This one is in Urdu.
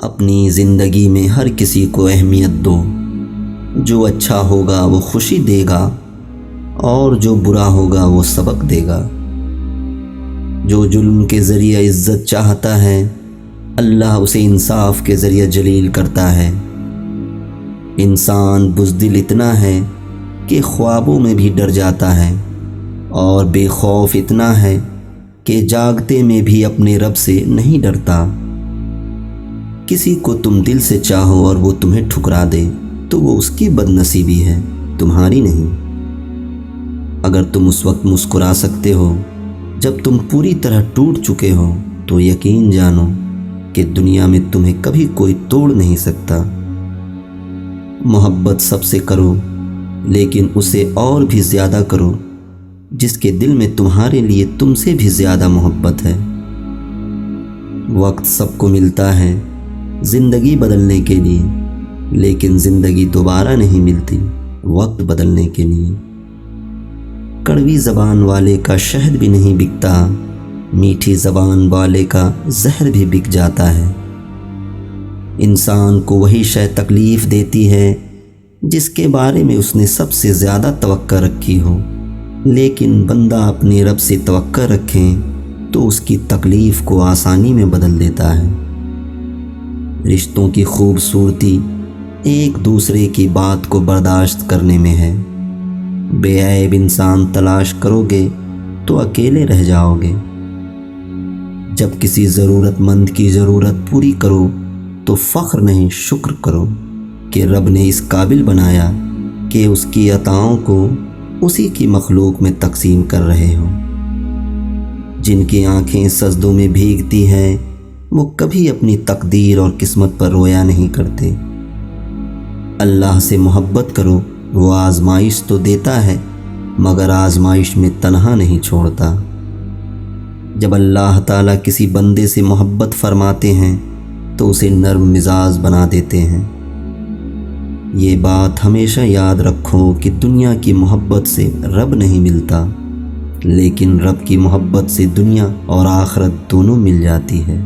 اپنی زندگی میں ہر کسی کو اہمیت دو۔ جو اچھا ہوگا وہ خوشی دے گا اور جو برا ہوگا وہ سبق دے گا۔ جو ظلم کے ذریعے عزت چاہتا ہے اللہ اسے انصاف کے ذریعے جلیل کرتا ہے۔ انسان بزدل اتنا ہے کہ خوابوں میں بھی ڈر جاتا ہے اور بے خوف اتنا ہے کہ جاگتے میں بھی اپنے رب سے نہیں ڈرتا۔ کسی کو تم دل سے چاہو اور وہ تمہیں ٹھکرا دے تو وہ اس کی بد نصیبی ہے، تمہاری نہیں۔ اگر تم اس وقت مسکرا سکتے ہو جب تم پوری طرح ٹوٹ چکے ہو تو یقین جانو کہ دنیا میں تمہیں کبھی کوئی توڑ نہیں سکتا۔ محبت سب سے کرو لیکن اسے اور بھی زیادہ کرو جس کے دل میں تمہارے لیے تم سے بھی زیادہ محبت ہے۔ وقت سب کو ملتا ہے زندگی بدلنے کے لیے، لیکن زندگی دوبارہ نہیں ملتی وقت بدلنے کے لیے۔ کڑوی زبان والے کا شہد بھی نہیں بکتا، میٹھی زبان والے کا زہر بھی بک جاتا ہے۔ انسان کو وہی شے تکلیف دیتی ہے جس کے بارے میں اس نے سب سے زیادہ توقع رکھی ہو، لیکن بندہ اپنے رب سے توقع رکھے تو اس کی تکلیف کو آسانی میں بدل دیتا ہے۔ رشتوں کی خوبصورتی ایک دوسرے کی بات کو برداشت کرنے میں ہے۔ بے عیب انسان تلاش کرو گے تو اکیلے رہ جاؤ گے۔ جب کسی ضرورت مند کی ضرورت پوری کرو تو فخر نہیں شکر کرو کہ رب نے اس قابل بنایا کہ اس کی عطاؤں کو اسی کی مخلوق میں تقسیم کر رہے ہو۔ جن کی آنکھیں سجدوں میں بھیگتی ہیں وہ کبھی اپنی تقدیر اور قسمت پر رویا نہیں کرتے۔ اللہ سے محبت کرو، وہ آزمائش تو دیتا ہے مگر آزمائش میں تنہا نہیں چھوڑتا۔ جب اللہ تعالیٰ کسی بندے سے محبت فرماتے ہیں تو اسے نرم مزاج بنا دیتے ہیں۔ یہ بات ہمیشہ یاد رکھو کہ دنیا کی محبت سے رب نہیں ملتا، لیکن رب کی محبت سے دنیا اور آخرت دونوں مل جاتی ہے۔